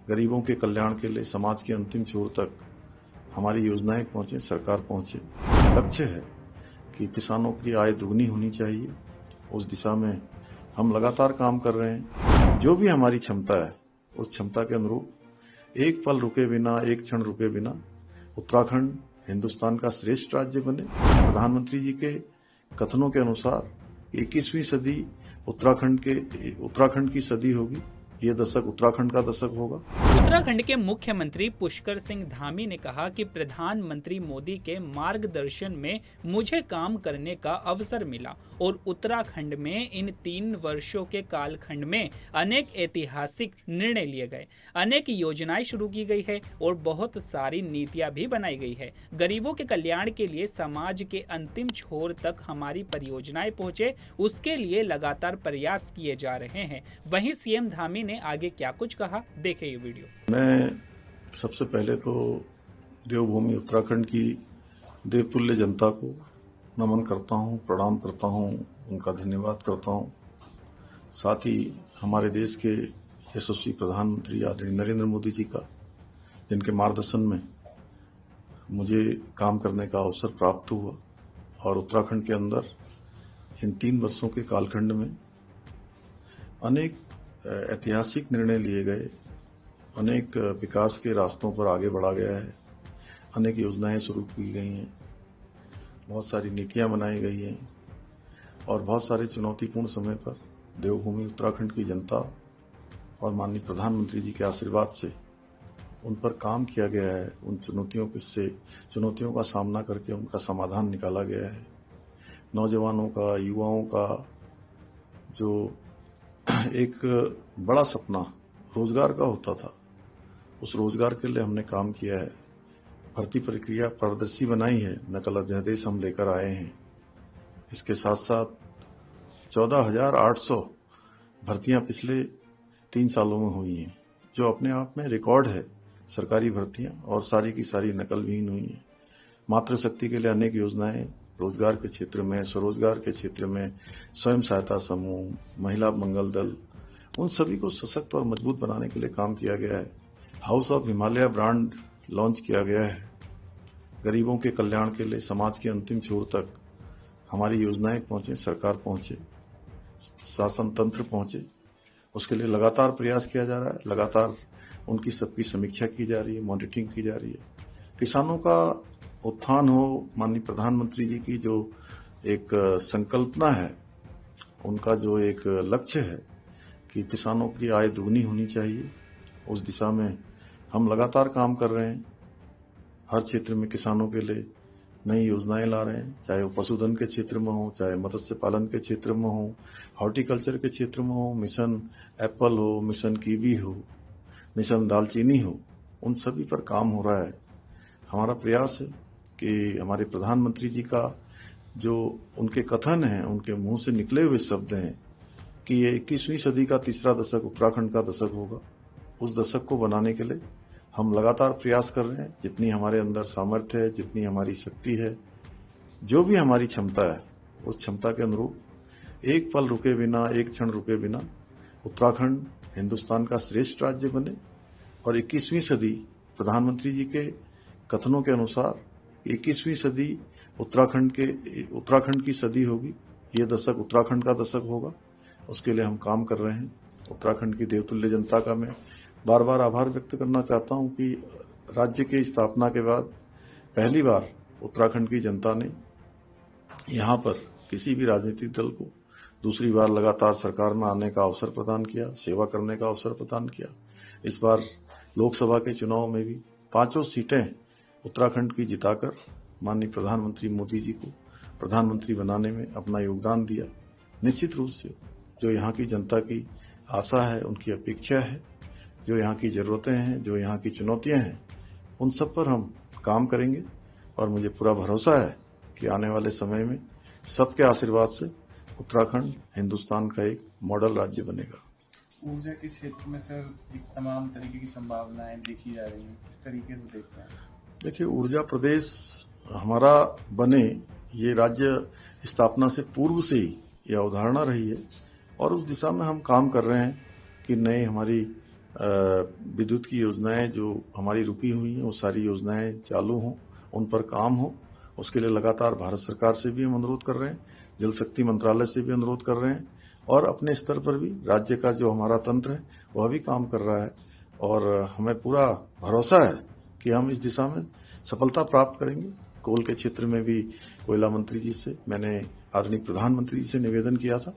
गरीबों के कल्याण के लिए समाज के अंतिम छोर तक हमारी योजनाएं पहुंचे, सरकार पहुंचे। लक्ष्य है कि किसानों की आय दुगनी होनी चाहिए। उस दिशा में हम लगातार काम कर रहे हैं। जो भी हमारी क्षमता है उस क्षमता के अनुरूप एक पल रुके बिना, एक क्षण रुके बिना उत्तराखंड हिंदुस्तान का श्रेष्ठ राज्य बने। प्रधानमंत्री जी के कथनों के अनुसार 21वीं सदी उत्तराखंड की सदी होगी। ये दशक उत्तराखंड का दशक होगा। उत्तराखंड के मुख्यमंत्री पुष्कर सिंह धामी ने कहा कि प्रधानमंत्री मोदी के मार्गदर्शन में मुझे काम करने का अवसर मिला और उत्तराखंड में इन 3 वर्षों के कालखंड में अनेक ऐतिहासिक निर्णय लिए गए, अनेक योजनाएं शुरू की गई है और बहुत सारी नीतियां भी बनाई गई है। गरीबों के कल्याण के लिए समाज के अंतिम छोर तक हमारी परियोजनाएं पहुंचे, उसके लिए लगातार प्रयास किए जा रहे हैं। वहीं सीएम धामी ने आगे क्या कुछ कहा, देखें ये वीडियो। मैं सबसे पहले तो देवभूमि उत्तराखंड की देवतुल्य जनता को नमन करता हूं, प्रणाम करता हूं, उनका धन्यवाद करता हूं। साथ ही हमारे देश के यशस्वी प्रधानमंत्री आदरणीय नरेंद्र मोदी जी का, जिनके मार्गदर्शन में मुझे काम करने का अवसर प्राप्त हुआ और उत्तराखंड के अंदर इन 3 वर्षों के कालखंड में अनेक ऐतिहासिक निर्णय लिए गए, अनेक विकास के रास्तों पर आगे बढ़ा गया है, अनेक योजनाएं शुरू की गई हैं, बहुत सारी नीतियां बनाई गई हैं और बहुत सारे चुनौतीपूर्ण समय पर देवभूमि उत्तराखंड की जनता और माननीय प्रधानमंत्री जी के आशीर्वाद से उन पर काम किया गया है। उन चुनौतियों का सामना करके उनका समाधान निकाला गया है। नौजवानों का, युवाओं का जो एक बड़ा सपना रोजगार का होता था, उस रोजगार के लिए हमने काम किया है। भर्ती प्रक्रिया पारदर्शी बनाई है, नकल अध्यादेश हम लेकर आए हैं। इसके साथ साथ 14,800 भर्तियां पिछले 3 सालों में हुई हैं, जो अपने आप में रिकॉर्ड है। सरकारी भर्तियां और सारी की सारी नकल विहीन हुई हैं। मातृशक्ति के लिए अनेक योजनाएं, रोजगार के क्षेत्र में, स्वरोजगार के क्षेत्र में, स्वयं सहायता समूह, महिला मंगल दल, उन सभी को सशक्त और मजबूत बनाने के लिए काम किया गया है। House of Himalaya brand launch किया गया है। गरीबों के कल्याण के लिए समाज के अंतिम छोर तक हमारी योजनाएं पहुंचे, सरकार पहुंचे, शासन तंत्र पहुंचे, उसके लिए लगातार प्रयास किया जा रहा है। लगातार उनकी सबकी समीक्षा की जा रही है, मॉनिटरिंग की जा रही है। किसानों का उत्थान हो, माननीय प्रधानमंत्री जी की जो एक संकल्पना है, उनका जो एक लक्ष्य है कि किसानों की आय दुगनी होनी चाहिए, उस दिशा में हम लगातार काम कर रहे हैं। हर क्षेत्र में किसानों के लिए नई योजनाएं ला रहे हैं, चाहे वो पशुधन के क्षेत्र में हो, चाहे मत्स्य पालन के क्षेत्र में हो, हॉर्टिकल्चर के क्षेत्र में हो, मिशन एप्पल हो, मिशन कीवी हो, मिशन दालचीनी हो, उन सभी पर काम हो रहा है। हमारा प्रयास है कि हमारे प्रधानमंत्री जी का जो उनके कथन है, उनके मुंह से निकले हुए शब्द हैं कि ये 21वीं सदी का तीसरा दशक उत्तराखंड का दशक होगा, उस दशक को बनाने के लिए हम लगातार प्रयास कर रहे हैं। जितनी हमारे अंदर सामर्थ्य है, जितनी हमारी शक्ति है, जो भी हमारी क्षमता है, उस क्षमता के अनुरूप एक पल रुके बिना, एक क्षण रुके बिना उत्तराखंड हिंदुस्तान का श्रेष्ठ राज्य बने और 21वीं सदी प्रधानमंत्री जी के कथनों के अनुसार 21वीं सदी उत्तराखंड की सदी होगी। ये दशक उत्तराखंड का दशक होगा। उसके लिए हम काम कर रहे हैं। उत्तराखंड की देवतुल्य जनता का मैं बार बार आभार व्यक्त करना चाहता हूं कि राज्य की स्थापना के बाद पहली बार उत्तराखंड की जनता ने यहां पर किसी भी राजनीतिक दल को दूसरी बार लगातार सरकार में आने का अवसर प्रदान किया, सेवा करने का अवसर प्रदान किया। इस बार लोकसभा के चुनाव में भी 5 सीटें उत्तराखंड की जिताकर माननीय प्रधानमंत्री मोदी जी को प्रधानमंत्री बनाने में अपना योगदान दिया। निश्चित रूप से जो यहाँ की जनता की आशा है, उनकी अपेक्षा है, जो यहाँ की जरूरतें हैं, जो यहाँ की चुनौतियां हैं, उन सब पर हम काम करेंगे और मुझे पूरा भरोसा है कि आने वाले समय में सबके आशीर्वाद से उत्तराखंड हिंदुस्तान का एक मॉडल राज्य बनेगा। ऊर्जा के क्षेत्र में सर एक तमाम तरीके की संभावनाएं देखी जा रही हैं, किस तरीके से देखते हैं? देखिए, ऊर्जा प्रदेश हमारा बने, ये राज्य स्थापना से पूर्व से ही यह अवधारणा रही है और उस दिशा में हम काम कर रहे हैं कि नई हमारी विद्युत की योजनाएं जो हमारी रुकी हुई हैं वो सारी योजनाएं चालू हों, उन पर काम हो। उसके लिए लगातार भारत सरकार से भी हम अनुरोध कर रहे हैं, जल शक्ति मंत्रालय से भी अनुरोध कर रहे हैं और अपने स्तर पर भी राज्य का जो हमारा तंत्र है वह भी काम कर रहा है और हमें पूरा भरोसा है कि हम इस दिशा में सफलता प्राप्त करेंगे। कोल के क्षेत्र में भी कोयला मंत्री जी से मैंने आदरणीय प्रधानमंत्री जी से निवेदन किया था